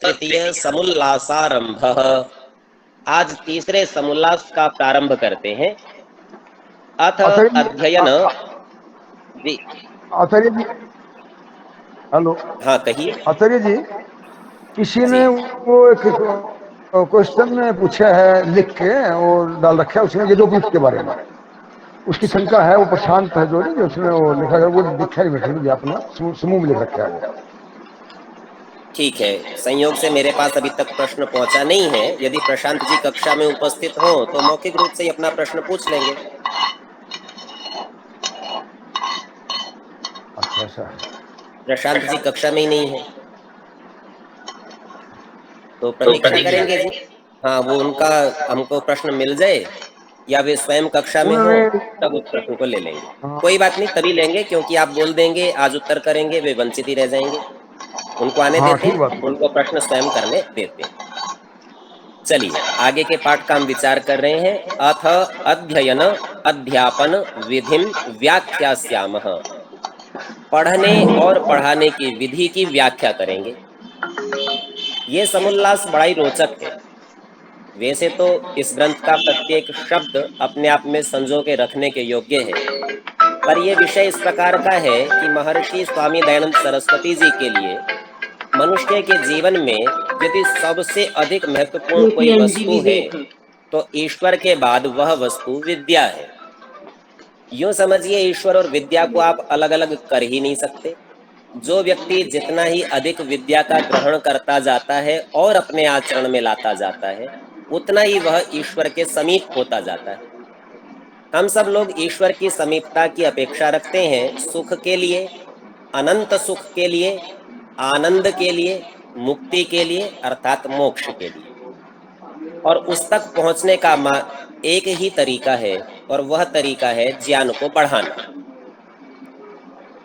तृतीय समुल्लासारंभ। आज तीसरे समुल्लास का प्रारंभ करते हैं। अथ आचार्य अध्ययन जी। आचार्य जी, हेलो। हाँ कहिए आचार्य जी, किसी जी। ने वो एक क्वेश्चन पूछा है लिख के और डाल रखा है उसने यज्ञोपवीत के बारे में। उसकी शंका है, वो प्रशांत है जो नहीं, जो उसने वो लिखा है, वो दिखा नहीं बैठे मुझे, अपना समूह में लिख रखा है वो। ठीक है, संयोग से मेरे पास अभी तक प्रश्न पहुंचा नहीं है। यदि प्रशांत जी कक्षा में उपस्थित हो तो मौखिक रूप से ही अपना प्रश्न पूछ लेंगे। अच्छा अच्छा। प्रशांत जी कक्षा में ही नहीं है तो तो प्रतीक्षा प्रतीक्षा करेंगे जी। करेंगे। हाँ, वो उनका हमको प्रश्न मिल जाए या वे स्वयं कक्षा में हो उन्होंने तब उस प्रश्न को ले लेंगे। हाँ कोई बात नहीं, तभी लेंगे क्योंकि आप बोल देंगे आज उत्तर करेंगे, वे वंचित ही रह जाएंगे। उनको आने हाँ, देते ठीक हैं, बात है। उनको प्रश्न स्वयं करने देते हैं। चलिए आगे के पाठ का हम विचार कर रहे हैं। अथ अध्ययन अध्यापन विधिम व्याख्यास्यामः। पढ़ने और पढ़ाने की विधि की व्याख्या करेंगे। ये समुल्लास बड़ा ही रोचक है। वैसे तो इस ग्रंथ का प्रत्येक शब्द अपने आप में संजो के रखने के योग्य है, पर यह विषय इस प्रकार का है कि महर्षि स्वामी दयानंद सरस्वती जी के लिए मनुष्य के जीवन में यदि सबसे अधिक महत्वपूर्ण कोई वस्तु है तो ईश्वर के बाद वह वस्तु विद्या है। यूं समझिए, ईश्वर और विद्या को आप अलग अलग कर ही नहीं सकते। जो व्यक्ति जितना ही अधिक विद्या का ग्रहण करता जाता है और अपने आचरण में लाता जाता है, उतना ही वह ईश्वर के समीप होता जाता है। हम सब लोग ईश्वर की समीपता की अपेक्षा रखते हैं, सुख के लिए, अनंत सुख के लिए, आनंद के लिए, मुक्ति के लिए अर्थात मोक्ष के लिए। और उस तक पहुंचने का एक ही तरीका है, और वह तरीका है ज्ञान को बढ़ाना।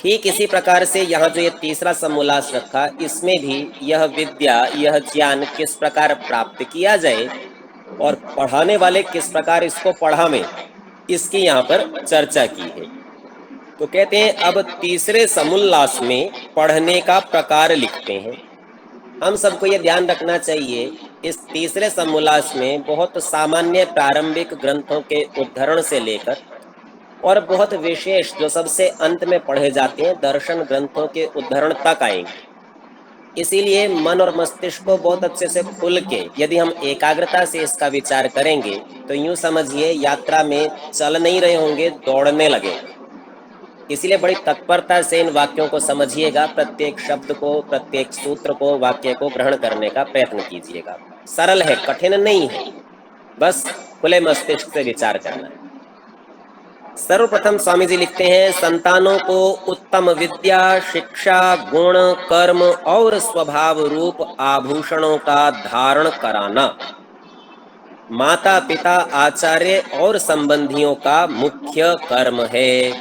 ठीक इसी प्रकार से यहाँ जो ये तीसरा समोल्लास रखा, इसमें भी यह विद्या, यह ज्ञान किस प्रकार प्राप्त किया जाए और पढ़ाने वाले किस प्रकार इसको पढ़ावें, इसकी यहाँ पर चर्चा की है। तो कहते हैं अब तीसरे समुल्लास में पढ़ने का प्रकार लिखते हैं। हम सबको ये ध्यान रखना चाहिए, इस तीसरे समुल्लास में बहुत सामान्य प्रारंभिक ग्रंथों के उद्धरण से लेकर और बहुत विशेष जो सबसे अंत में पढ़े जाते हैं दर्शन ग्रंथों के उद्धरण तक आएंगे। इसीलिए मन और मस्तिष्क को बहुत अच्छे से खुल के यदि हम एकाग्रता से इसका विचार करेंगे तो यूं समझिए यात्रा में चल नहीं रहे होंगे, दौड़ने लगेंगे। इसीलिए बड़ी तत्परता से इन वाक्यों को समझिएगा, प्रत्येक शब्द को, प्रत्येक सूत्र को, वाक्य को ग्रहण करने का प्रयत्न कीजिएगा। सरल है, कठिन नहीं है, बस खुले मस्तिष्क से विचार करना है। सर्वप्रथम स्वामी जी लिखते हैं, संतानों को उत्तम विद्या, शिक्षा, गुण, कर्म और स्वभाव रूप आभूषणों का धारण कराना माता पिता, आचार्य और संबंधियों का मुख्य कर्म है।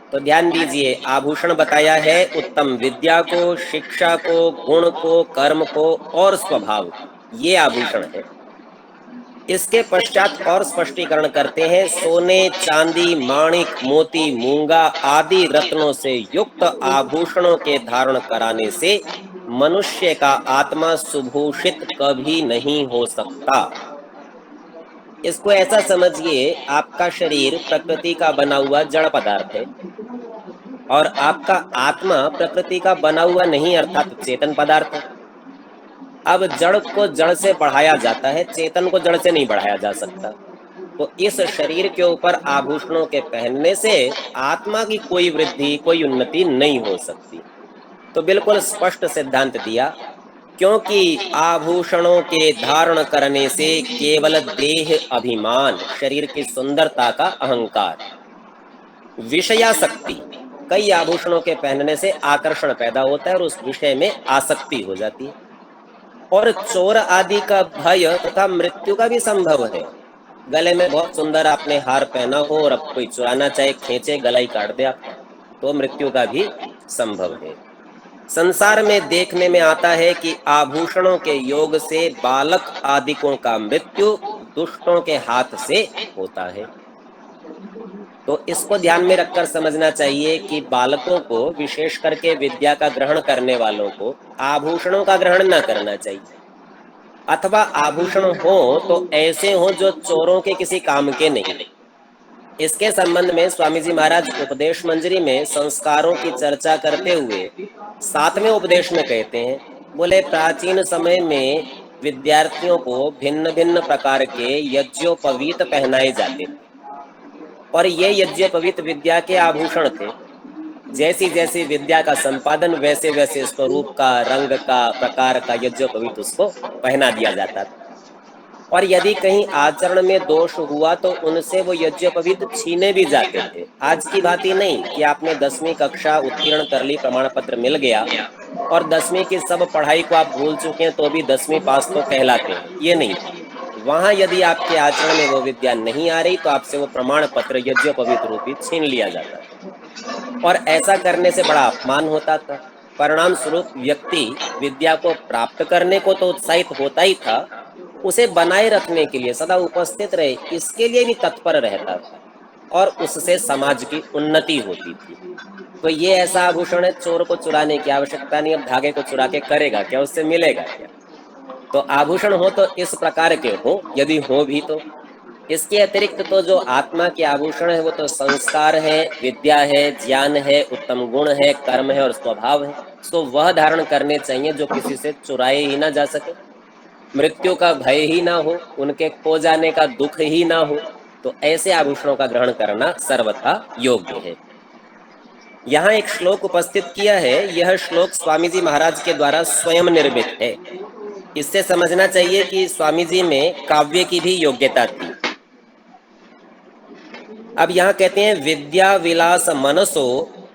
तो ध्यान दीजिए, आभूषण बताया है उत्तम विद्या को, शिक्षा को, गुण को, कर्म को और स्वभाव को, ये आभूषण है। इसके पश्चात और स्पष्टीकरण करते हैं, सोने, चांदी, माणिक, मोती, मूंगा आदि रत्नों से युक्त आभूषणों के धारण कराने से मनुष्य का आत्मा सुभूषित कभी नहीं हो सकता। इसको ऐसा समझिए, आपका शरीर प्रकृति का बना हुआ जड़ पदार्थ है और आपका आत्मा प्रकृति का बना हुआ नहीं अर्थात चेतन पदार्थ है। अब जड़ को जड़ से बढ़ाया जाता है, चेतन को जड़ से नहीं बढ़ाया जा सकता। तो इस शरीर के ऊपर आभूषणों के पहनने से आत्मा की कोई वृद्धि, कोई उन्नति नहीं हो सकती। तो बिल्कुल स्पष्ट सिद्धांत दिया, क्योंकि आभूषणों के धारण करने से केवल देह अभिमान, शरीर की सुंदरता का अहंकार, विषयासक्ति, कई आभूषणों के पहनने से आकर्षण पैदा होता है और उस विषय में आसक्ति हो जाती है, और चोर आदि का भय तथा मृत्यु का भी संभव है। गले में बहुत सुंदर आपने हार पहना हो और अब कोई चुराना चाहे, खींचे, गला ही काट दे आपका, तो मृत्यु का भी संभव है। संसार में देखने में आता है कि आभूषणों के योग से बालक आदिकों का मृत्यु दुष्टों के हाथ से होता है। तो इसको ध्यान में रखकर समझना चाहिए कि बालकों को, विशेष करके विद्या का ग्रहण करने वालों को, आभूषणों का ग्रहण न करना चाहिए, अथवा आभूषण हो तो ऐसे हो जो चोरों के किसी काम के नहीं। इसके संबंध में स्वामी जी महाराज उपदेश मंजरी में संस्कारों की चर्चा करते हुए 7वें उपदेश में कहते हैं, बोले प्राचीन समय में विद्यार्थियों को भिन्न भिन्न प्रकार के यज्ञोपवीत पहनाए जाते थे और ये यज्ञोपवीत विद्या के आभूषण थे। जैसी जैसी विद्या का संपादन वैसे वैसे स्वरूप का, रंग का, प्रकार का यज्ञोपवीत उसको पहना दिया जाता था। और यदि कहीं आचरण में दोष हुआ तो उनसे वो यज्ञोपवीत छीने भी जाते थे। आज की बात ही नहीं कि आपने 10वीं कक्षा उत्तीर्ण कर ली, प्रमाण पत्र मिल गया और 10वीं की सब पढ़ाई को आप भूल चुके हैं तो भी 10वीं पास तो कहलाते हैं, ये नहीं था। वहां यदि आपके आचरण में वो विद्या नहीं आ रही तो आपसे वो प्रमाण पत्र यज्ञोपवीत रूपी छीन लिया जाता था और ऐसा करने से बड़ा अपमान होता था। परिणाम स्वरूप व्यक्ति विद्या को प्राप्त करने को तो उत्साहित होता ही था, उसे बनाए रखने के लिए, सदा उपस्थित रहे, इसके लिए भी तत्पर रहता था और उससे समाज की उन्नति होती थी। तो ये ऐसा आभूषण है, चोर को चुराने की आवश्यकता नहीं। अब धागे को चुरा के करेगा क्या, उससे मिलेगा क्या? तो आभूषण हो तो इस प्रकार के हो, यदि हो भी तो। इसके अतिरिक्त तो जो आत्मा के आभूषण है वो तो संस्कार है, विद्या है, ज्ञान है, उत्तम गुण है, कर्म है और स्वभाव है। तो वह धारण करने चाहिए जो किसी से चुराए ही ना जा सके, मृत्यु का भय ही ना हो, उनके खो जाने का दुख ही ना हो। तो ऐसे आभूषणों का ग्रहण करना सर्वथा योग्य है। यहाँ एक श्लोक उपस्थित किया है। यह श्लोक स्वामी जी महाराज के द्वारा स्वयं निर्मित है। इससे समझना चाहिए कि स्वामी जी में काव्य की भी योग्यता थी। अब यहाँ कहते हैं, विद्या विलास मनसो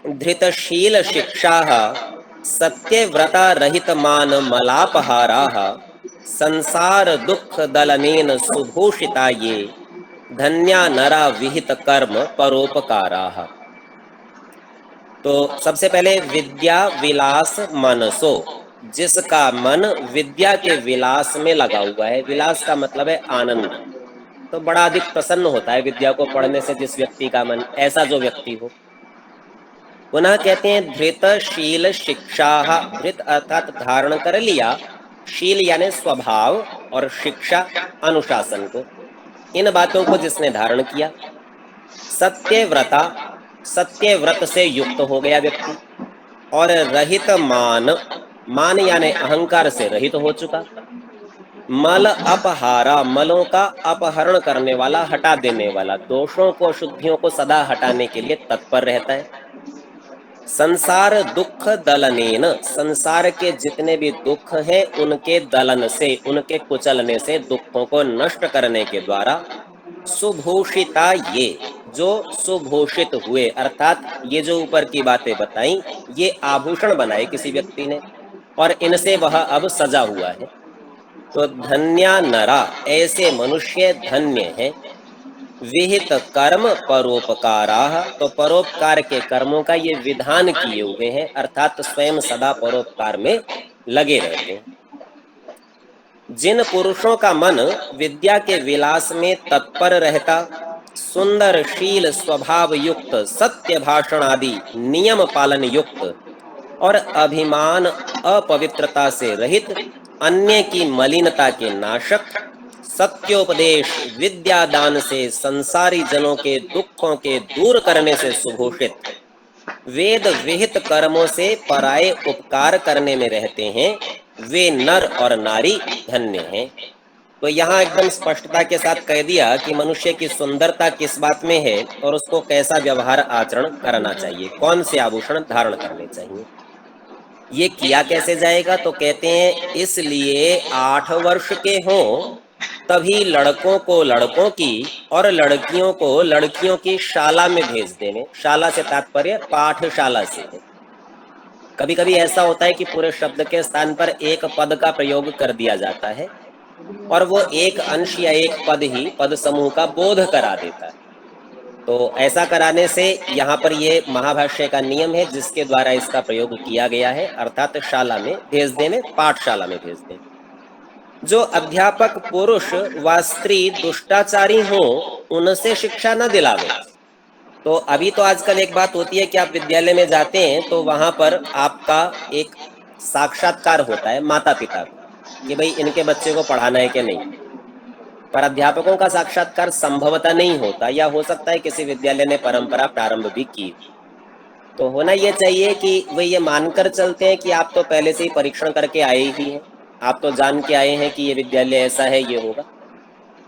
धृतशील शिक्षा सत्य व्रता रहित मान मलापहारा संसार दुख दलनेन सुभूषिता ये धन्या नरा विहित कर्म परोपकारा। तो सबसे पहले विद्या विलास मनसो, जिसका मन विद्या के विलास में लगा हुआ है। विलास का मतलब है आनंद। तो बड़ा अधिक प्रसन्न होता है विद्या को पढ़ने से जिस व्यक्ति का मन, ऐसा जो व्यक्ति हो। पुनः कहते हैं धृतशील शिक्षा, धृत अर्थात धारण कर लिया, शील यानी स्वभाव और शिक्षा अनुशासन को, इन बातों को जिसने धारण किया। सत्य व्रता, सत्य व्रत से युक्त हो गया व्यक्ति। और रहित मान, मान यानी अहंकार से रहित हो चुका। मल अपहारा, मलों का अपहरण करने वाला, हटा देने वाला, दोषों को, अशुद्धियों को सदा हटाने के लिए तत्पर रहता है। संसार दुख दलनेन, संसार के जितने भी दुख हैं उनके दलन से, उनके कुचलने से, दुखों को नष्ट करने के द्वारा सुभूषिता ये, जो सुभूषित हुए, अर्थात ये जो ऊपर की बातें बताई ये आभूषण बनाए किसी व्यक्ति ने और इनसे वह अब सजा हुआ है। तो धन्या नरा, ऐसे मनुष्य धन्य है। विहित कर्म परोपकारा, तो परोपकार के कर्मों का ये विधान किए हुए हैं, अर्थात स्वयं सदा परोपकार में लगे रहते हैं। जिन पुरुषों का मन विद्या के विलास में तत्पर रहता, सुंदर शील स्वभाव युक्त, सत्य भाषण आदि नियम पालन युक्त और अभिमान अपवित्रता से रहित, अन्य की मलिनता के नाशक, सत्योपदेश विद्यादान से संसारी जनों के दुखों के दूर करने से सुभूषित, वेद विहित कर्मों से पराये उपकार करने में रहते हैं, वे नर और नारी धन्य हैं। तो यहाँ एकदम स्पष्टता के साथ कह दिया कि मनुष्य की सुंदरता किस बात में है और उसको कैसा व्यवहार आचरण करना चाहिए, कौन से आभूषण धारण करने चाहिए। ये किया कैसे जाएगा? तो कहते हैं इसलिए 8 वर्ष के हों तभी लड़कों को लड़कों की और लड़कियों को लड़कियों की शाला में भेज देने। शाला से तात्पर्य पाठशाला से है। कभी कभी ऐसा होता है कि पूरे शब्द के स्थान पर एक पद का प्रयोग कर दिया जाता है और वो एक अंश या एक पद ही पद समूह का बोध करा देता है। तो ऐसा कराने से यहाँ पर ये महाभाष्य का नियम है जिसके द्वारा इसका प्रयोग किया गया है, अर्थात शाला में भेज देने, पाठशाला में भेज देने। जो अध्यापक पुरुष व स्त्री दुष्टाचारी हो उनसे शिक्षा न दिलावे, तो अभी तो आजकल एक बात होती है कि आप विद्यालय में जाते हैं तो वहां पर आपका एक साक्षात्कार होता है माता पिता का कि भाई इनके बच्चे को पढ़ाना है कि नहीं। पर अध्यापकों का साक्षात्कार संभवतः नहीं होता, या हो सकता है किसी विद्यालय ने परंपरा प्रारंभ भी की। तो होना ये चाहिए कि वे ये मानकर चलते हैं कि आप तो पहले से ही परीक्षण करके आए ही हैं, आप तो जान के आए हैं कि ये विद्यालय ऐसा है, ये होगा।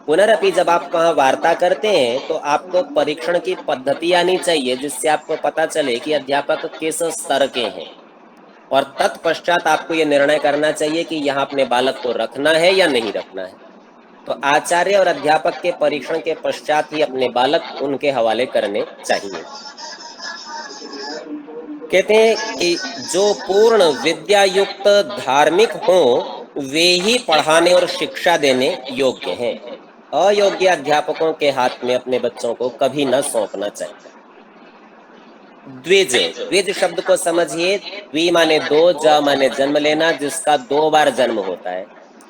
पुनरअपि जब आप वहाँ वार्ता करते हैं तो आपको परीक्षण की पद्धति आनी चाहिए जिससे आपको पता चले कि अध्यापक किस स्तर के हैं, और तत्पश्चात आपको ये निर्णय करना चाहिए कि यहाँ अपने बालक को रखना है या नहीं रखना है। तो आचार्य और अध्यापक के परीक्षण के पश्चात ही अपने बालक उनके हवाले करने चाहिए। कहते हैं कि जो पूर्ण विद्या युक्त धार्मिक हो वे ही पढ़ाने और शिक्षा देने योग्य हैं। अयोग्य अध्यापकों के हाथ में अपने बच्चों को कभी न सौंपना चाहिए। द्विज, द्विज शब्द को समझिए। द्वि माने दो, ज माने जन्म लेना, जिसका 2 बार जन्म होता है।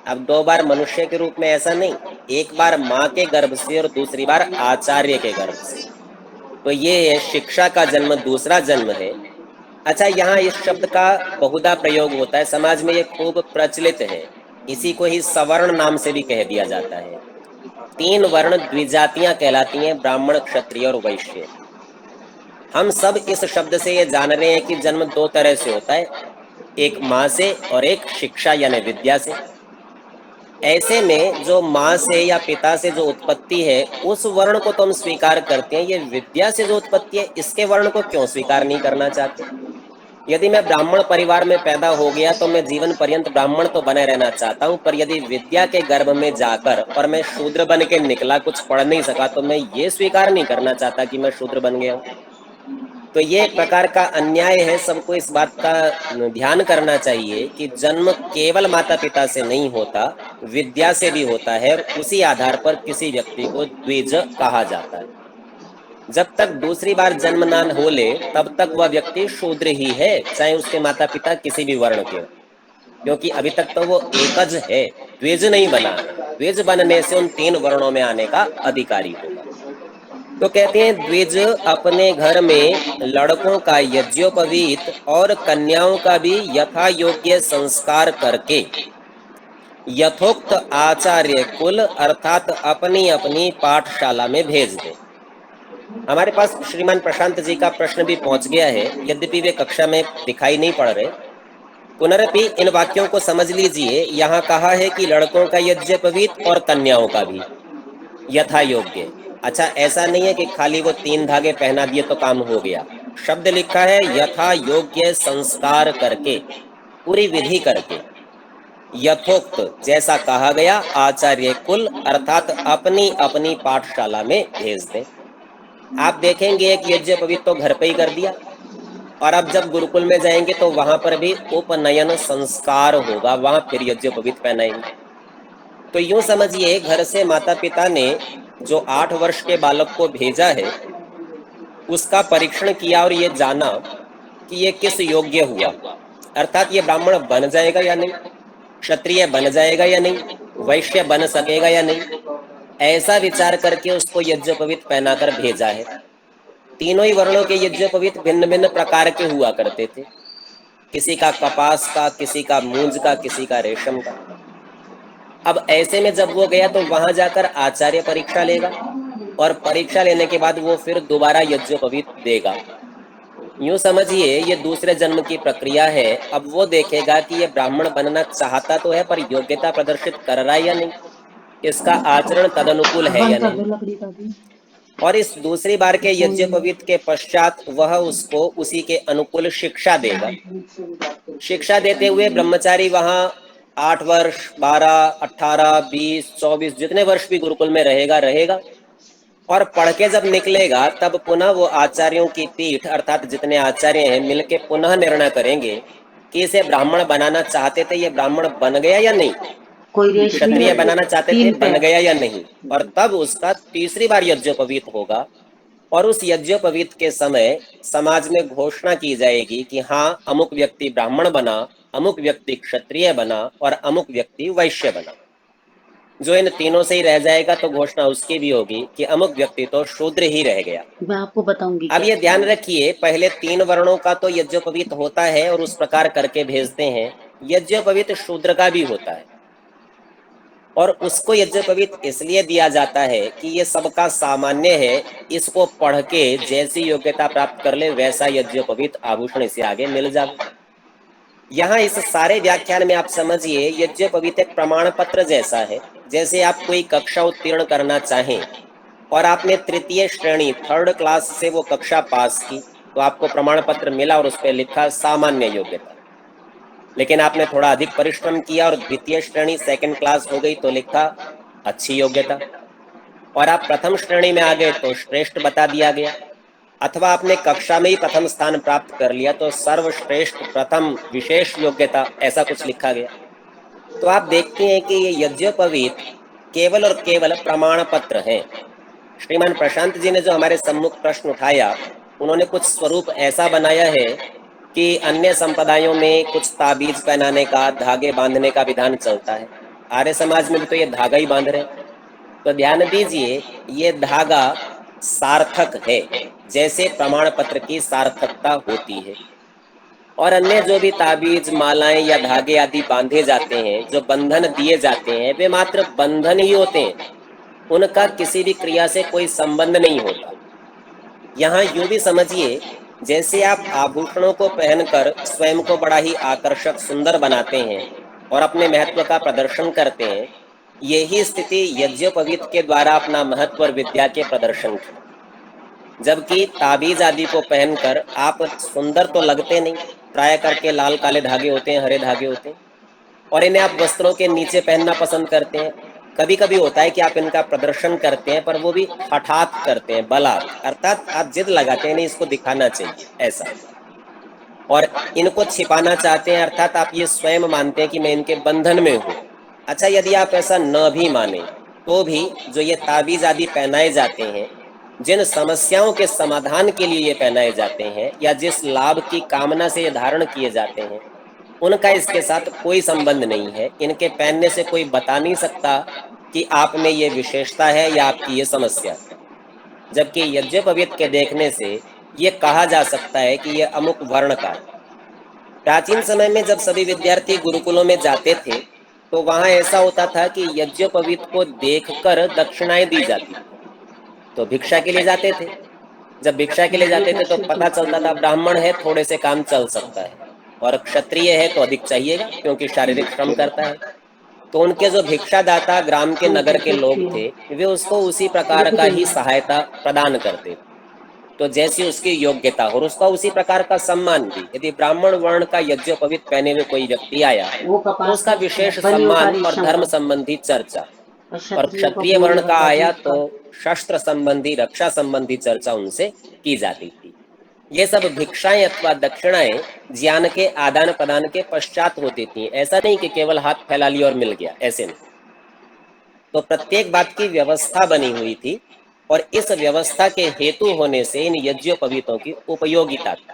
अब 2 बार मनुष्य के रूप में ऐसा नहीं, एक बार माँ के गर्भ से और दूसरी बार आचार्य के गर्भ से। तो ये शिक्षा का जन्म दूसरा जन्म है। अच्छा, यहाँ इस शब्द का बहुधा प्रयोग होता है, समाज में ये खूब प्रचलित है। इसी को ही सवर्ण नाम से भी कह दिया जाता है। 3 वर्ण द्विजातियां कहलाती हैं, ब्राह्मण, क्षत्रिय और वैश्य। हम सब इस शब्द से ये जान रहे हैं कि जन्म 2 तरह से होता है, एक माँ से और एक शिक्षा यानी विद्या से। ऐसे में जो माँ से या पिता से जो उत्पत्ति है उस वर्ण को तो हम स्वीकार करते हैं, ये विद्या से जो उत्पत्ति है इसके वर्ण को क्यों स्वीकार नहीं करना चाहते? यदि मैं ब्राह्मण परिवार में पैदा हो गया तो मैं जीवन पर्यंत ब्राह्मण तो बने रहना चाहता हूँ, पर यदि विद्या के गर्भ में जाकर और मैं शूद्र बन के निकला, कुछ पढ़ नहीं सका, तो मैं ये स्वीकार नहीं करना चाहता कि मैं शूद्र बन गया हूँ। तो ये एक प्रकार का अन्याय है। सबको इस बात का ध्यान करना चाहिए कि जन्म केवल माता पिता से नहीं होता, विद्या से भी होता है, और उसी आधार पर किसी व्यक्ति को द्विज कहा जाता है। जब तक दूसरी बार जन्म ना हो ले तब तक वह व्यक्ति शूद्र ही है, चाहे उसके माता पिता किसी भी वर्ण के हो, क्योंकि अभी तक तो वो एकज है, द्विज नहीं बना है। द्विज बनने से उन 3 वर्णों में आने का अधिकारी होगा। तो कहते हैं द्विज अपने घर में लड़कों का यज्ञोपवीत और कन्याओं का भी यथा योग्य संस्कार करके यथोक्त आचार्य कुल अर्थात अपनी अपनी पाठशाला में भेज दे। हमारे पास श्रीमान प्रशांत जी का प्रश्न भी पहुंच गया है, यद्यपि वे कक्षा में दिखाई नहीं पड़ रहे। पुनरपि इन वाक्यों को समझ लीजिए। यहाँ कहा है कि लड़कों का यज्ञोपवीत और कन्याओं का भी यथा योग्य। अच्छा, ऐसा नहीं है कि खाली वो 3 धागे पहना दिए तो काम हो गया। शब्द लिखा है यथा योग्य संस्कार करके, पूरी विधि करके, यथोक्त जैसा कहा गया आचार्य कुल अर्थात अपनी अपनी पाठशाला में भेज दें। आप देखेंगे एक यज्ञोपवीत तो घर पे ही कर दिया, और अब जब गुरुकुल में जाएंगे तो वहां पर भी उपनयन संस्कार होगा, वहां फिर यज्ञोपवीत पहनाएंगे। तो यूं समझिए, घर से माता पिता ने जो 8 वर्ष के बालक को भेजा है उसका परीक्षण किया और ये जाना कि ये किस योग्य हुआ, अर्थात ये ब्राह्मण बन जाएगा या नहीं, क्षत्रिय बन जाएगा या नहीं, वैश्य बन सकेगा या नहीं, ऐसा विचार करके उसको यज्ञोपवीत पहनाकर भेजा है। तीनों ही वर्णों के यज्ञोपवीत भिन्न भिन्न प्रकार के हुआ करते थे, किसी का कपास का, किसी का मूंज का, किसी का रेशम का। अब ऐसे में जब वो गया तो वहां जाकर आचार्य परीक्षा लेगा, और परीक्षा लेने के बाद वो फिर दोबारा यज्ञोपवीत देगा। यूं समझिए ये दूसरे जन्म की प्रक्रिया है। अब वो देखेगा कि ये ब्राह्मण बनना चाहता तो है, पर योग्यता प्रदर्शित कर रहा है या नहीं, इसका आचरण तदनुकूल है या नहीं। और इस दूसरी बार के यज्ञोपवीत के पश्चात वह उसको उसी के अनुकूल शिक्षा देगा। शिक्षा देते हुए ब्रह्मचारी वहां 8 वर्ष, 12, 18, 20, 24 जितने वर्ष भी गुरुकुल में रहेगा, और पढ़ के जब निकलेगा तब पुनः वो आचार्यों की पीठ अर्थात जितने आचार्य हैं मिलके पुनः निर्णय करेंगे कि इसे ब्राह्मण बनाना चाहते थे, ये ब्राह्मण बन गया या नहीं, क्षत्रिय बनाना चाहते थे, बन गया या नहीं। और तब उसका तीसरी बार यज्ञोपवीत होगा, और उस यज्ञोपवीत के समय समाज में घोषणा की जाएगी कि हाँ, अमुक व्यक्ति ब्राह्मण बना, अमुक व्यक्ति क्षत्रिय बना और अमुक व्यक्ति वैश्य बना। जो इन तीनों से ही रह जाएगा तो घोषणा उसकी भी होगी कि अमुक व्यक्ति तो शूद्र ही रह गया। मैं आपको बताऊंगी अब ये कैसे। ध्यान रखिए, पहले 3 वर्णों का तो यज्ञोपवीत होता है और उस प्रकार करके भेजते हैं। यज्ञोपवीत शूद्र का भी होता है और उसको यज्ञोपवीत इसलिए दिया जाता है कि ये सबका सामान्य है, इसको पढ़ के जैसी योग्यता प्राप्त कर ले वैसा यज्ञोपवीत आभूषण इसे आगे मिल जाए। यहाँ इस सारे व्याख्यान में आप समझिए, यज्ञोपवीत एक प्रमाण पत्र जैसा है। जैसे आप कोई कक्षा उत्तीर्ण करना चाहें और आपने तृतीय श्रेणी 3rd क्लास से वो कक्षा पास की तो आपको प्रमाण पत्र मिला और उस पर लिखा सामान्य योग्यता। लेकिन आपने थोड़ा अधिक परिश्रम किया और द्वितीय श्रेणी 2nd क्लास हो गई तो लिखा अच्छी योग्यता। और आप प्रथम श्रेणी में आ गए तो श्रेष्ठ बता दिया गया। अथवा आपने कक्षा में ही प्रथम स्थान प्राप्त कर लिया तो सर्वश्रेष्ठ प्रथम विशेष योग्यता, ऐसा कुछ लिखा गया। तो आप देखते हैं कि ये यज्ञोपवीत केवल और केवल प्रमाण पत्र है। श्रीमान प्रशांत जी ने जो हमारे सम्मुख प्रश्न उठाया, उन्होंने कुछ स्वरूप ऐसा बनाया है कि अन्य संप्रदायों में कुछ ताबीज पहनाने का, धागे बांधने का विधान चलता है। आर्य समाज में भी तो ये धागा ही बांध रहे हैं। तो ध्यान दीजिए, ये धागा सार्थक है जैसे प्रमाण पत्र की सार्थकता होती है। और अन्य जो भी ताबीज, मालाएं या धागे आदि बांधे जाते हैं, जो बंधन दिए जाते हैं, वे मात्र बंधन ही होते हैं, उनका किसी भी क्रिया से कोई संबंध नहीं होता। यहाँ यूं भी समझिए, जैसे आप आभूषणों को पहनकर स्वयं को बड़ा ही आकर्षक सुंदर बनाते हैं और अपने महत्व का प्रदर्शन करते हैं, यही स्थिति यज्ञोपवीत के द्वारा अपना महत्व और विद्या के प्रदर्शन की। जबकि ताबीज आदि को पहनकर आप सुंदर तो लगते नहीं, प्राय करके लाल काले धागे होते हैं, हरे धागे होते हैं, और इन्हें आप वस्त्रों के नीचे पहनना पसंद करते हैं। कभी कभी होता है कि आप इनका प्रदर्शन करते हैं, पर वो भी हठात करते हैं, बलात्, अर्थात आप जिद लगाते हैं नहीं इसको दिखाना चाहिए ऐसा, और इनको छिपाना चाहते हैं, अर्थात आप ये स्वयं मानते हैं कि मैं इनके बंधन में हूँ। अच्छा, यदि आप ऐसा न भी माने तो भी जो ये ताबीज आदि पहनाए जाते हैं, जिन समस्याओं के समाधान के लिए ये पहनाए जाते हैं या जिस लाभ की कामना से ये धारण किए जाते हैं, उनका इसके साथ कोई संबंध नहीं है। इनके पहनने से कोई बता नहीं सकता कि आप में ये विशेषता है या आपकी ये समस्या है। जबकि यज्ञोपवीत के देखने से ये कहा जा सकता है कि ये अमुक वर्ण का है। प्राचीन समय में जब सभी विद्यार्थी गुरुकुलों में जाते थे तो वहां ऐसा होता था कि यज्ञोपवीत को देखकर दक्षिणाएं दी जाती थी। तो भिक्षा के लिए जाते थे। जब भिक्षा के लिए जाते थे तो पता चलता था ब्राह्मण है थोड़े से काम चल सकता है, और क्षत्रिय है तो अधिक चाहिएगा क्योंकि शारीरिक श्रम करता है। तो उनके जो भिक्षादाता ग्राम के, नगर के लोग थे, वे उसको उसी प्रकार का ही सहायता प्रदान करते थे। तो जैसी उसकी योग्यता और उसका उसी प्रकार का सम्मान भी। यदि ब्राह्मण वर्ण का यज्ञोपवीत पहने हुए कोई व्यक्ति आया तो उसका विशेष सम्मान और धर्म संबंधी चर्चा, और क्षत्रिय वर्ण का आया तो शस्त्र संबंधी, रक्षा संबंधी चर्चा उनसे की जाती थी। ये सब भिक्षाएं अथवा दक्षिणाएं ज्ञान के आदान प्रदान के पश्चात होती थी। ऐसा नहीं कि केवल हाथ फैला लिया और मिल गया, ऐसे नहीं। तो प्रत्येक बात की व्यवस्था बनी हुई थी और इस व्यवस्था के हेतु होने से इन यज्ञोपवीतों की उपयोगिता थी।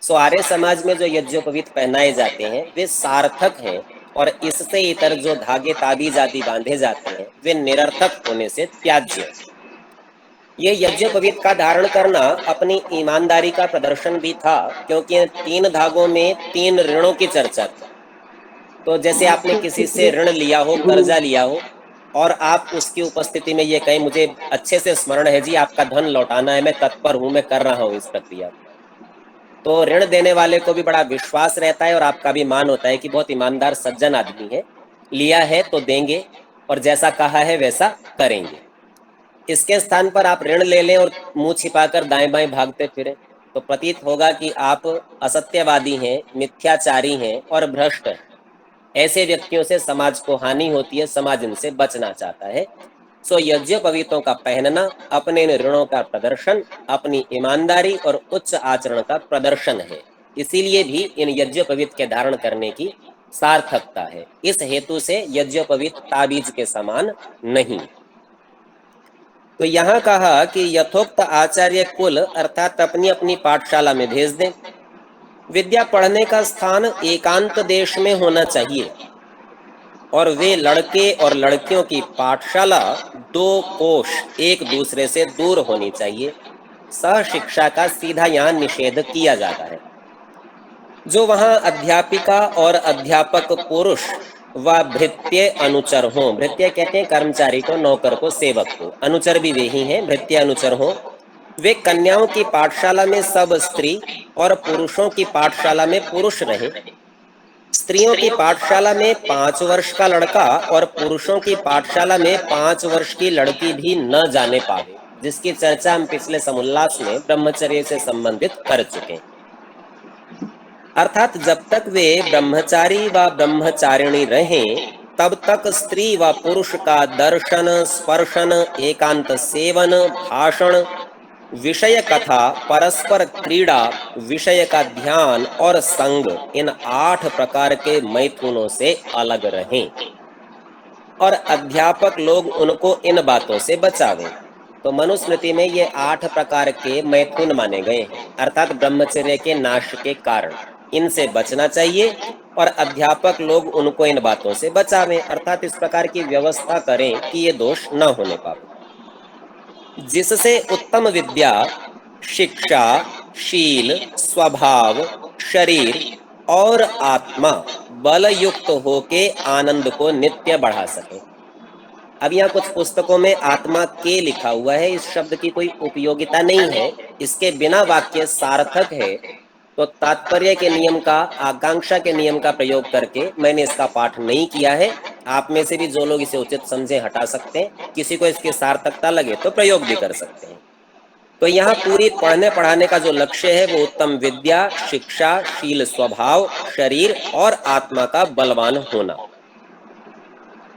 सो आर्य समाज में जो यज्ञोपवीत पहनाए जाते हैं वे सार्थक हैं, और इससे इतर जो धागे ताबीज आदि बांधे जाते हैं वे निरर्थक होने से त्याज्य हैं। ये यज्ञोपवीत का धारण करना अपनी ईमानदारी का प्रदर्शन भी था, क्योंकि 3 धागों में 3 ऋणों की चर्चा थी। तो जैसे आपने किसी से ऋण लिया हो, कर्जा लिया हो, और आप उसकी उपस्थिति में ये कहें मुझे अच्छे से स्मरण है जी, आपका धन लौटाना है, मैं तत्पर हूं, मैं कर रहा हूं इस प्रक्रिया, तो ऋण देने वाले को भी बड़ा विश्वास रहता है और आपका भी मान होता है कि बहुत ईमानदार सज्जन आदमी है, लिया है तो देंगे और जैसा कहा है वैसा करेंगे। इसके स्थान पर आप ऋण ले लें और मुंह छिपाकर दाएं बाएं भागते फिरें तो प्रतीत होगा कि आप असत्यवादी हैं, मिथ्याचारी हैं और भ्रष्ट हैं। ऐसे व्यक्तियों से समाज को हानि होती है, समाज इनसे बचना चाहता है। सो यज्ञोपवीतों का पहनना अपने इन ऋणों का प्रदर्शन, अपनी ईमानदारी और उच्च आचरण का प्रदर्शन है। इसीलिए भी इन यज्ञोपवीत के धारण करने की सार्थकता है। इस हेतु से यज्ञोपवीत ताबीज के समान नहीं। तो यहाँ कहा कि यथोक्त आचार्य कुल अर्थात अपनी अपनी पाठशाला में भेज दें। विद्या पढ़ने का स्थान एकांत देश में होना चाहिए। और वे लड़के और लड़कियों की पाठशाला 2 कोश एक दूसरे से दूर होनी चाहिए। सहशिक्षा का सीधा यहाँ निषेध किया जाता है। जो वहां अध्यापिका और अध्यापक पुरुष व भृत्य अनुचर हों, भृत्य कहते हैं कर्मचारी को, नौकर को, सेवक को, अनुचर भी वे ही हैं, भृत्य अनुचर हों, वे कन्याओं की पाठशाला में सब स्त्री और पुरुषों की पाठशाला में पुरुष रहें। स्त्रियों की पाठशाला में 5 वर्ष का लड़का और पुरुषों की पाठशाला में 5 वर्ष की लड़की भी न जाने पावे, जिसकी चर्चा हम पिछले समुल्लास में ब्रह्मचर्य से संबंधित कर चुके हैं। अर्थात जब तक वे ब्रह्मचारी व ब्रह्मचारिणी रहें, तब तक स्त्री व पुरुष का दर्शन, स्पर्शन, एकांत सेवन, भाषण, विषय कथा, परस्पर क्रीड़ा, विषय का ध्यान और संग, इन 8 प्रकार के मैथुनों से अलग रहें और अध्यापक लोग उनको इन बातों से बचावें। तो मनुस्मृति में ये 8 प्रकार के मैथुन माने गए हैं, अर्थात ब्रह्मचर्य के नाश के कारण इनसे बचना चाहिए और अध्यापक लोग उनको इन बातों से बचावें, अर्थात इस प्रकार की व्यवस्था करें कि ये दोष न होने पावे, जिससे उत्तम विद्या, शिक्षा, शील, स्वभाव, शरीर और आत्मा बल युक्त होके आनंद को नित्य बढ़ा सके। अब यहाँ कुछ पुस्तकों में आत्मा के लिखा हुआ है, इस शब्द की कोई उपयोगिता नहीं है, इसके बिना वाक्य सार्थक है, तो तात्पर्य के नियम का, आकांक्षा के नियम का प्रयोग करके मैंने इसका पाठ नहीं किया है। आप में से भी जो लोग इसे उचित समझे हटा सकते हैं, किसी को इसकी सार्थकता लगे तो प्रयोग भी कर सकते हैं। तो यहाँ पूरी पढ़ने पढ़ाने का जो लक्ष्य है वो उत्तम विद्या, शिक्षा, शील, स्वभाव, शरीर और आत्मा का बलवान होना।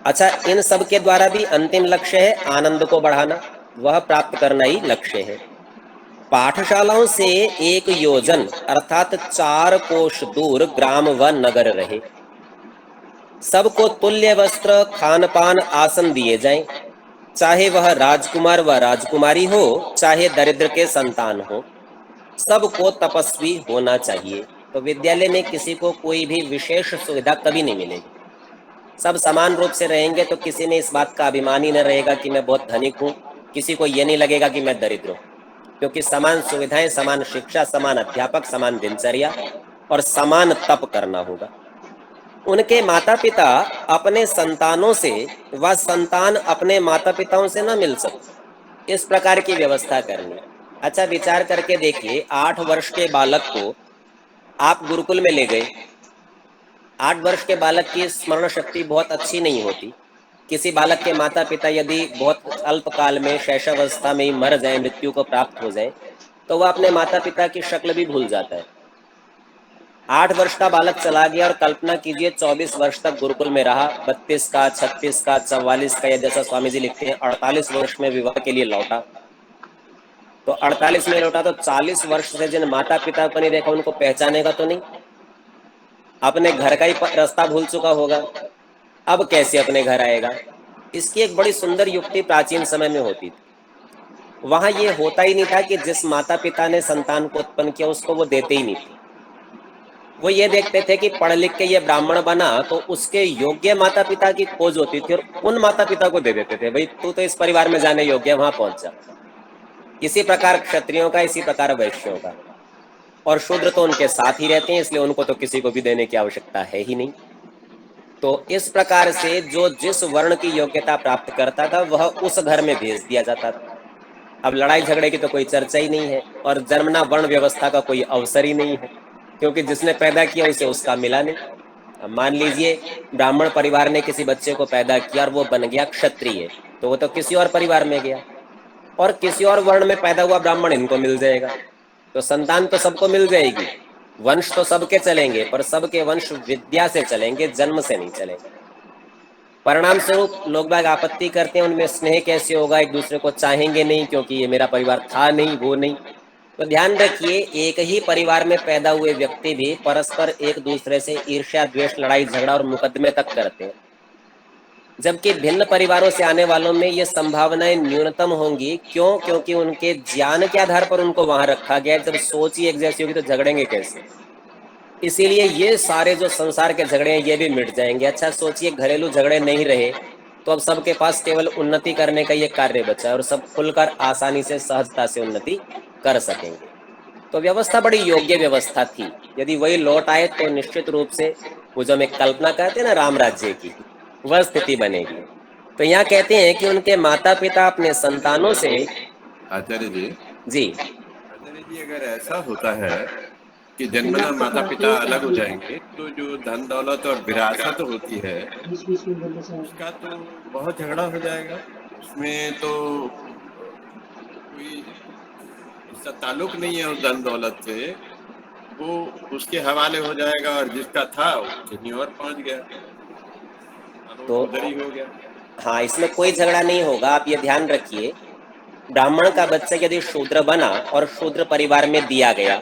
अच्छा, इन सब के द्वारा भी अंतिम लक्ष्य है आनंद को बढ़ाना, वह प्राप्त करना ही लक्ष्य है। पाठशालाओं से 1 योजन अर्थात 4 कोश दूर ग्राम व नगर रहे। सबको तुल्य वस्त्र, खान पान, आसन दिए जाएं, चाहे वह राजकुमार व राजकुमारी हो, चाहे दरिद्र के संतान हो, सबको तपस्वी होना चाहिए। तो विद्यालय में किसी को कोई भी विशेष सुविधा कभी नहीं मिलेगी, सब समान रूप से रहेंगे। तो किसी ने इस बात का अभिमान ही न रहेगा कि मैं बहुत धनिक हूँ, किसी को ये नहीं लगेगा कि मैं दरिद्र हूँ, क्योंकि समान सुविधाएं, समान शिक्षा, समान अध्यापक, समान दिनचर्या और समान तप करना होगा। उनके माता पिता अपने संतानों से व संतान अपने माता पिताओं से न मिल सकते, इस प्रकार की व्यवस्था करनी। अच्छा, विचार करके देखिए, 8 वर्ष के बालक को आप गुरुकुल में ले गए, 8 वर्ष के बालक की स्मरण शक्ति बहुत अच्छी नहीं होती। किसी बालक के माता पिता यदि बहुत अल्पकाल में, शैशवावस्था में ही मर जाए, मृत्यु को प्राप्त हो जाए, तो वह अपने माता पिता की शक्ल भी भूल जाता है। 8 वर्ष का बालक चला गया और कल्पना कीजिए 24 वर्ष तक गुरुकुल में रहा, 32 का, 36 का, 44 का, या जैसा स्वामी जी लिखते हैं 48 वर्ष में विवाह के लिए लौटा। तो 48 में लौटा तो 40 वर्ष से जिन माता पिता को नहीं देखा, उनको पहचानेगा तो नहीं, अपने घर का ही रास्ता भूल चुका होगा, अब कैसे अपने घर आएगा। इसकी एक बड़ी सुंदर युक्ति प्राचीन समय में होती थी। वहां ये होता ही नहीं था कि जिस माता पिता ने संतान को उत्पन्न किया उसको वो देते ही नहीं थे। वो ये देखते थे कि पढ़ लिख के ये ब्राह्मण बना तो उसके योग्य माता पिता की खोज होती थी और उन माता पिता को दे देते थे, भाई तू तो इस परिवार में जाने योग्य है, वहां पहुंच जा। इसी प्रकार क्षत्रियों का, इसी प्रकार वैश्यों का, और शूद्र तो उनके साथ ही रहते हैं, इसलिए उनको तो किसी को भी देने की आवश्यकता है ही नहीं। तो इस प्रकार से जो जिस वर्ण की योग्यता प्राप्त करता था वह उस घर में भेज दिया जाता था। अब लड़ाई झगड़े की तो कोई चर्चा ही नहीं है और जन्मना वर्ण व्यवस्था का कोई अवसर ही नहीं है, क्योंकि जिसने पैदा किया उसे उसका मिला नहीं। अब मान लीजिए ब्राह्मण परिवार ने किसी बच्चे को पैदा किया और वो बन गया क्षत्रिय, तो वो तो किसी और परिवार में गया, और किसी और वर्ण में पैदा हुआ ब्राह्मण इनको मिल जाएगा। तो संतान तो सबको मिल जाएगी, वंश तो सबके चलेंगे, पर सबके वंश विद्या से चलेंगे, जन्म से नहीं चलेंगे। परिणाम स्वरूप लोग बाग आपत्ति करते हैं, उनमें स्नेह कैसे होगा, एक दूसरे को चाहेंगे नहीं क्योंकि ये मेरा परिवार था नहीं, वो नहीं। तो ध्यान रखिए, एक ही परिवार में पैदा हुए व्यक्ति भी परस्पर एक दूसरे से ईर्ष्या, द्वेष, लड़ाई झगड़ा और मुकदमे तक करते हैं, जबकि भिन्न परिवारों से आने वालों में ये संभावनाएं न्यूनतम होंगी। क्यों? क्योंकि उनके ज्ञान के आधार पर उनको वहां रखा गया है। जब सोच ही एक जैसी होगी तो झगड़ेंगे कैसे। इसीलिए ये सारे जो संसार के झगड़े हैं ये भी मिट जाएंगे। अच्छा सोचिए, घरेलू झगड़े नहीं रहे तो अब सबके पास केवल उन्नति करने का ये कार्य बचा है और सब खुलकर आसानी से सहजता से उन्नति कर सकेंगे। तो व्यवस्था बड़ी योग्य व्यवस्था थी। यदि वही लौट आए तो निश्चित रूप से वो जो हम एक कल्पना करते हैं ना राम राज्य की, वह स्थिति बनेगी। तो यहाँ कहते हैं कि उनके माता पिता अपने संतानों से आचार्य जी, जी अगर ऐसा होता है कि जन्मना माता पिता अलग हो जाएंगे तो जो धन दौलत और विरासत होती है उसका तो बहुत झगड़ा हो जाएगा। उसमें तो कोई इसका ताल्लुक नहीं है उस धन दौलत से, वो उसके हवाले हो जाएगा और जिसका था वो कहीं और पहुंच गया, तो उधर ही हो गया। हाँ, इसमें कोई झगड़ा नहीं होगा। आप ये ध्यान रखिए, ब्राह्मण का बच्चा यदि शूद्र बना और शूद्र परिवार में दिया गया,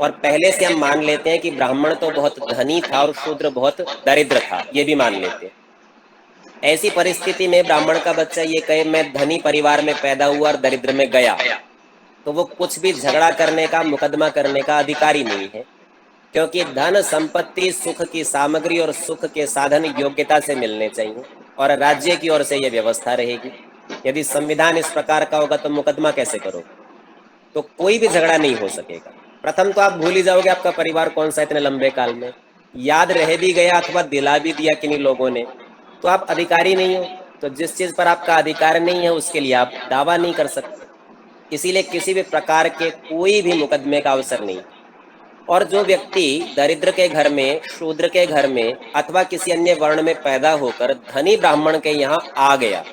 और पहले से हम मान लेते हैं कि ब्राह्मण तो बहुत धनी था और शूद्र बहुत दरिद्र था, ये भी मान लेते हैं। ऐसी परिस्थिति में ब्राह्मण का बच्चा ये कहे मैं धनी परिवार में पैदा हुआ और दरिद्र में गया, तो वो कुछ भी झगड़ा करने का, मुकदमा करने का अधिकारी नहीं है, क्योंकि धन संपत्ति सुख की सामग्री और सुख के साधन योग्यता से मिलने चाहिए और राज्य की ओर से यह व्यवस्था रहेगी। यदि संविधान इस प्रकार का होगा तो मुकदमा कैसे करोगे? तो कोई भी झगड़ा नहीं हो सकेगा। प्रथम तो आप भूल ही जाओगे आपका परिवार कौन सा इतने लंबे काल में, याद रह भी गया अथवा दिला भी दिया किन्हीं लोगों ने, तो आप अधिकारी नहीं हो। तो जिस चीज पर आपका अधिकार नहीं है उसके लिए आप दावा नहीं कर सकते। इसीलिए किसी भी प्रकार के कोई भी मुकदमे का अवसर नहीं। और जो व्यक्ति दरिद्र के घर में, शूद्र के घर में अथवा किसी अन्य वर्ण में पैदा होकर धनी ब्राह्मण के यहाँ आ गया,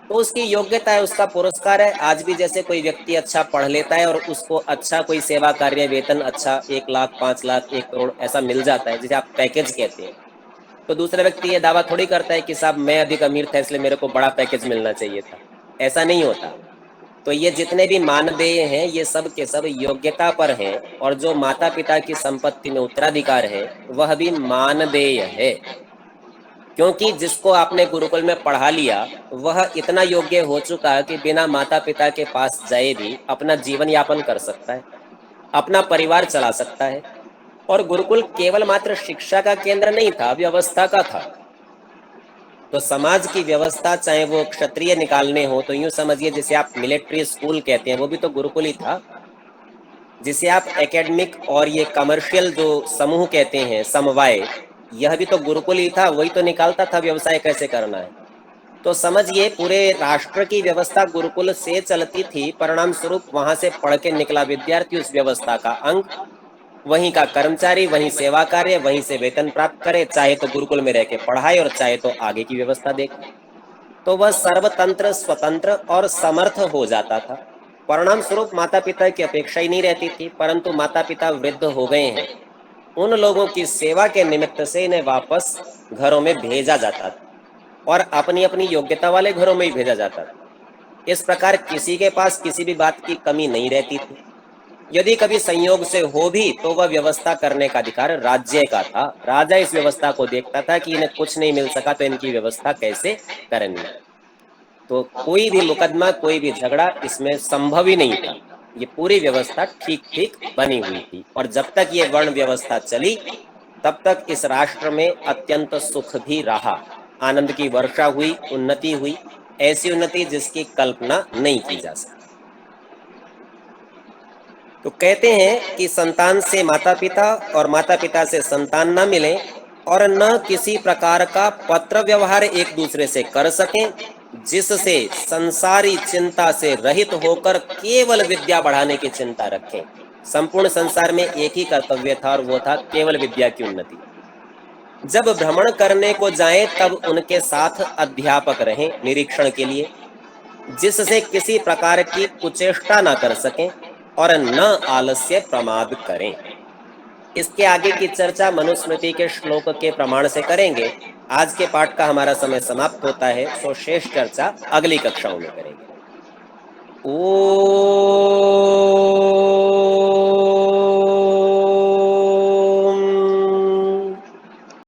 तो उसकी योग्यता है, उसका पुरस्कार है। आज भी जैसे कोई व्यक्ति अच्छा पढ़ लेता है और उसको अच्छा कोई सेवा कार्य वेतन अच्छा 1 लाख 5 लाख 1 करोड़ ऐसा मिल जाता है, जिसे आप पैकेज कहते हैं, तो दूसरा व्यक्ति ये दावा थोड़ी करता है कि साहब मैं अधिक अमीर था इसलिए मेरे को बड़ा पैकेज मिलना चाहिए था। ऐसा नहीं होता। तो ये जितने भी मानदेय हैं ये सब के सब योग्यता पर हैं, और जो माता पिता की संपत्ति में उत्तराधिकार है वह भी मानदेय है, क्योंकि जिसको आपने गुरुकुल में पढ़ा लिया वह इतना योग्य हो चुका है कि बिना माता पिता के पास जाए भी अपना जीवन यापन कर सकता है, अपना परिवार चला सकता है। और गुरुकुल केवल मात्र शिक्षा का केंद्र नहीं था, व्यवस्था का था। तो समाज की व्यवस्था, चाहे वो क्षत्रिय निकालने हो तो यूं समझिए जिसे आप मिलिट्री स्कूल कहते हैं वो भी तो गुरुकुल ही था। जिसे आप एकेडमिक और ये कमर्शियल जो समूह कहते हैं, समवाय, यह भी तो गुरुकुल ही था, वही तो निकालता था व्यवसाय कैसे करना है। तो समझिए पूरे राष्ट्र की व्यवस्था गुरुकुल से चलती थी। परिणाम स्वरूप वहां से पढ़ के निकला विद्यार्थी उस व्यवस्था का अंग, वहीं का कर्मचारी, वहीं सेवा कार्य, वहीं से वेतन प्राप्त करे, चाहे तो गुरुकुल में रह के पढ़ाए और चाहे तो आगे की व्यवस्था देखे। तो वह सर्वतंत्र, स्वतंत्र और समर्थ हो जाता था। परिणाम स्वरूप माता पिता की अपेक्षा ही नहीं रहती थी, परंतु माता पिता वृद्ध हो गए हैं, उन लोगों की सेवा के निमित्त से इन्हें वापस घरों में भेजा जाता था और अपनी अपनी योग्यता वाले घरों में ही भेजा जाता था। इस प्रकार किसी के पास किसी भी बात की कमी नहीं रहती थी। यदि कभी संयोग से हो भी तो वह व्यवस्था करने का अधिकार राज्य का था। राजा इस व्यवस्था को देखता था कि इन्हें कुछ नहीं मिल सका तो इनकी व्यवस्था कैसे करनी। तो कोई भी मुकदमा, कोई भी झगड़ा इसमें संभव ही नहीं था। ये पूरी व्यवस्था ठीक ठीक बनी हुई थी, और जब तक ये वर्ण व्यवस्था चली तब तक इस राष्ट्र में अत्यंत सुख भी रहा, आनंद की वर्षा हुई, उन्नति हुई, ऐसी उन्नति जिसकी कल्पना नहीं की जा सकती। तो कहते हैं कि संतान से माता पिता और माता पिता से संतान न मिले और न किसी प्रकार का पत्र व्यवहार एक दूसरे से कर सकें, जिससे संसारी चिंता से रहित होकर केवल विद्या बढ़ाने की चिंता रखें। संपूर्ण संसार में एक ही कर्तव्य था और वो था केवल विद्या की उन्नति। जब भ्रमण करने को जाएं तब उनके साथ अध्यापक रहें निरीक्षण के लिए, जिससे किसी प्रकार की कुचेष्टा न कर सकें और न आलस्य प्रमाद करें। इसके आगे की चर्चा मनुस्मृति के श्लोक के प्रमाण से करेंगे। आज के पाठ का हमारा समय समाप्त होता है, सो शेष चर्चा अगली कक्षाओं में करेंगे। ओ